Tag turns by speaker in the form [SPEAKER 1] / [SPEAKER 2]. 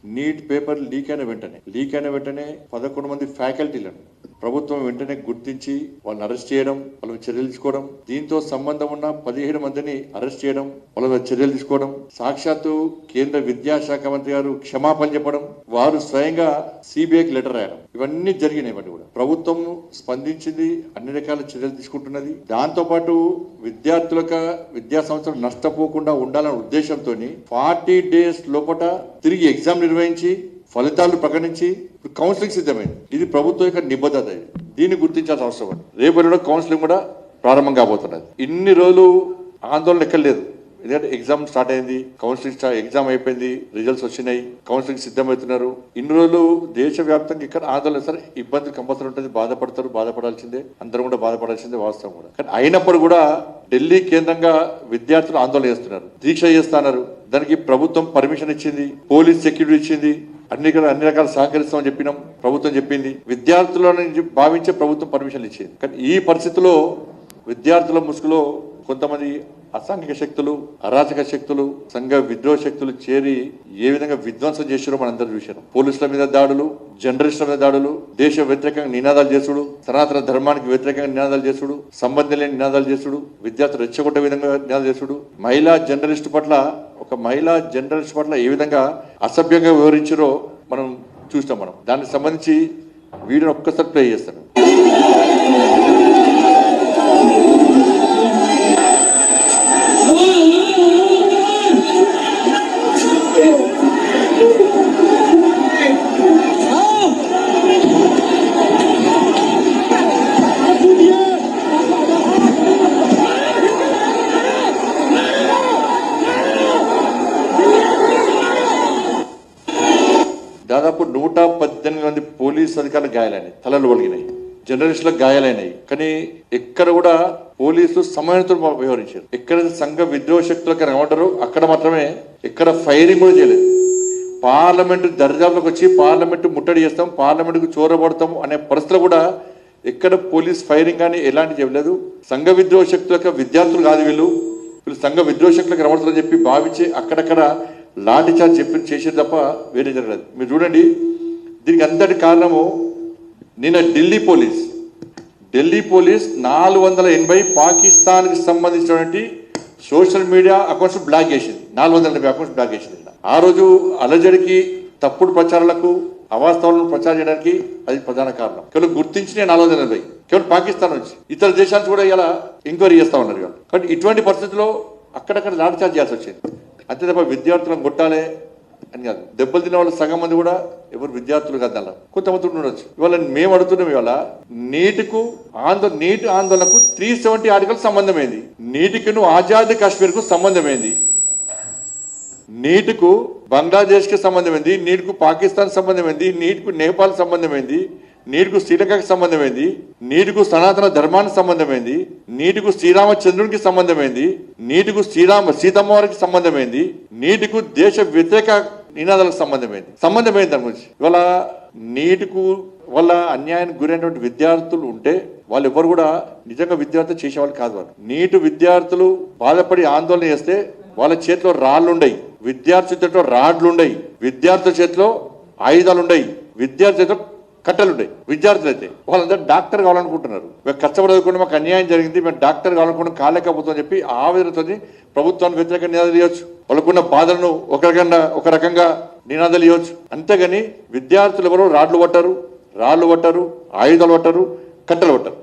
[SPEAKER 1] Neat paper leak అయిన వెంటనే 11 మంది ఫ్యాకల్టీలను ప్రభుత్వం వెంటనే గుర్తించి వాళ్ళని అరెస్ట్ చేయడం, వాళ్ళకి చర్యలు తీసుకోవడం, దీంతో సంబంధం ఉన్న 17 మందిని అరెస్ట్ చేయడం, వాళ్ళ చర్యలు తీసుకోవడం, సాక్షాత్తు కేంద్ర విద్యాశాఖ మంత్రి గారు క్షమాపణ చెప్పడం, వారు స్వయంగా సిబిఐకి లెటర్ రాయడం, ఇవన్నీ జరిగినాయి. కూడా ప్రభుత్వం స్పందించింది, అన్ని రకాల చర్యలు తీసుకుంటున్నది. దాంతో పాటు విద్యార్థులకు విద్యా సంవత్సరం నష్టపోకుండా ఉండాలనే ఉద్దేశంతో 40 days లోపల తిరిగి ఎగ్జామ్ నిర్వహించి ఫలితాలు ప్రకటించి కౌన్సిలింగ్ సిద్ధమైంది. ఇది ప్రభుత్వం యొక్క నిబద్ధత. దీన్ని గుర్తించాల్సిన అవసరం. రేపు కౌన్సిలింగ్ కూడా ప్రారంభం కాబోతున్నది. ఇన్ని రోజులు ఆందోళన ఎక్కలేదు. ఎందుకంటే ఎగ్జామ్ స్టార్ట్ అయింది, కౌన్సిలింగ్ ఎగ్జామ్ అయిపోయింది, రిజల్ట్స్ వచ్చినాయి, కౌన్సిలింగ్ సిద్ధమవుతున్నారు. ఇన్ని రోజులు దేశవ్యాప్తంగా ఇక్కడ ఆందోళన సరే ఇబ్బంది కంపల్సరీ ఉంటుంది, బాధపడాల్సిందే, అందరూ కూడా బాధపడాల్సిందే వాస్తవం కూడా. కానీ అయినప్పుడు కూడా ఢిల్లీ కేంద్రంగా విద్యార్థులు ఆందోళన చేస్తున్నారు, దీక్ష చేస్తున్నారు. దానికి ప్రభుత్వం పర్మిషన్ ఇచ్చింది, పోలీస్ సెక్యూరిటీ ఇచ్చింది, అన్ని రకాల సహకరిస్తామని చెప్పినాం, ప్రభుత్వం చెప్పింది. విద్యార్థులను భావించే ప్రభుత్వం పర్మిషన్ ఇచ్చింది. కానీ ఈ పరిస్థితుల్లో విద్యార్థుల ముసుగులో కొంతమంది అసాంఘిక శక్తులు, అరాచక శక్తులు, సంఘ విద్రోహ శక్తులు చేరి ఏ విధంగా విధ్వంసం చేశారో మనందరూ చూశారు. పోలీసుల మీద దాడులు, జర్నలిస్టుల మీద దాడులు, దేశ వ్యతిరేకంగా నినాదాలు చేసుడు, సనాతన ధర్మానికి వ్యతిరేకంగా నినాదాలు చేసుడు, సంబంధం లేని నినాదాలు చేసుడు, విద్యార్థులు రెచ్చగొట్టే విధంగా నినాదాలు చేసుడు, మహిళా జర్నలిస్ట్ పట్ల ఏ విధంగా అసభ్యంగా వివరించారో మనం చూస్తాం. దానికి సంబంధించి వీడియోని ఒక్కసారి ప్లే చేస్తాను. దాదాపు 118 మంది పోలీసు అధికారులు గాయాలైనాయి, తలలు ఒలిగినాయి, జర్నలిస్టులకు గాయాలైనాయి. కానీ ఎక్కడ కూడా పోలీసులు సమయంతో వ్యవహరించారు. ఎక్కడైతే సంఘ విద్రోహ శక్తులకు ఏమంటారో అక్కడ మాత్రమే, ఎక్కడ ఫైరింగ్ కూడా చేయలేదు. పార్లమెంటు దర్జాలోకి వచ్చి పార్లమెంటు ముట్టడి చేస్తాం, పార్లమెంటుకు చోరబడతాం అనే పరిస్థితులు కూడా ఎక్కడ పోలీస్ ఫైరింగ్ కానీ ఎలాంటి చేయలేదు. సంఘ విద్రోహ శక్తులకు విద్యార్థులు కాదు వీళ్ళు సంఘ విద్రోహ శక్తులకు రమడతారని చెప్పి భావించి అక్కడక్కడ లాఠీ చార్జ్ చేసేది తప్ప వేరే జరగలేదు. మీరు చూడండి, దీనికి అంతటి కారణము నిన్న ఢిల్లీ పోలీస్ 480 పాకిస్తాన్కి సంబంధించినటువంటి సోషల్ మీడియా అకౌంట్స్ బ్లాక్ చేసింది. 480 అకౌంట్స్ బ్లాక్ చేసింది. ఆ రోజు అలజడికి, తప్పుడు ప్రచారాలకు, అవాస్తవాలను ప్రచారం చేయడానికి అది ప్రధాన కారణం. కేవలం గుర్తించిన 480 కేవలం పాకిస్తాన్ నుంచి, ఇతర దేశాల కూడా ఇలా ఎంక్వైరీ చేస్తా ఉన్నారు. కాబట్టి ఇటువంటి పరిస్థితుల్లో అక్కడక్కడ లాఠీ చార్జ్ చేయాల్సి వచ్చింది. అంతే తప్ప విద్యార్థులను కొట్టాలే అని కాదు. దెబ్బలు తిన్న వాళ్ళు సగం మంది కూడా ఎవరు విద్యార్థులు కాదు, అలా కొంతమంది ఉండొచ్చు. ఇవాళ మేము అడుగుతున్నాం, ఇవాళ నీటి ఆందోళనకు 370 ఆర్టికల్ సంబంధమైంది, నీటికి ఆజాద్ కాశ్మీర్ కు సంబంధమైంది, నీటికు బంగ్లాదేశ్ కి సంబంధమైంది, నీటికు పాకిస్తాన్ సంబంధమైంది, నీటికు నేపాల్ సంబంధమైంది, నీటికు శ్రీలంకకి సంబంధమైంది, నీటికు సనాతన ధర్మానికి సంబంధమైంది, నీటికు శ్రీరామచంద్రునికి సంబంధమైంది, నీటికు సీతమ్మవారికి సంబంధమైంది, నీటికు దేశ వ్యతిరేక నినాదాలకు సంబంధమైంది దాని గురించి. ఇవాళ నీటికు వల్ల అన్యాయానికి గురైనటువంటి విద్యార్థులు ఉంటే వాళ్ళు ఎవరు కూడా నిజంగా విద్యార్థులు చేసేవాళ్ళు కాదు. వాళ్ళు నీటి విద్యార్థులు బాధపడి ఆందోళన చేస్తే వాళ్ళ చేతిలో రాళ్లుండయి, విద్యార్థుల చేతిలో రాడ్లుండయి, విద్యార్థుల చేతిలో ఆయుధాలుండయి, విద్యార్థుల చేతిలో కట్టలుంటాయి. విద్యార్థులు అయితే వాళ్ళందరూ డాక్టర్ కావాలనుకుంటున్నారు. మేము కష్టపడకుండా మాకు అన్యాయం జరిగింది, మేము డాక్టర్ కావాలనుకుంటే కాలేకపోతామని చెప్పి ఆవేదనతో ప్రభుత్వానికి వ్యతిరేక నినాదాలు ఇవ్వచ్చు, వాళ్ళకున్న బాధలను ఒక రకంగా నినాదాలు ఇవ్వచ్చు. అంతేగాని విద్యార్థులు ఎవరు రాళ్లు పట్టరు, ఆయుధాలు పట్టరు, కట్టలు పట్టరు.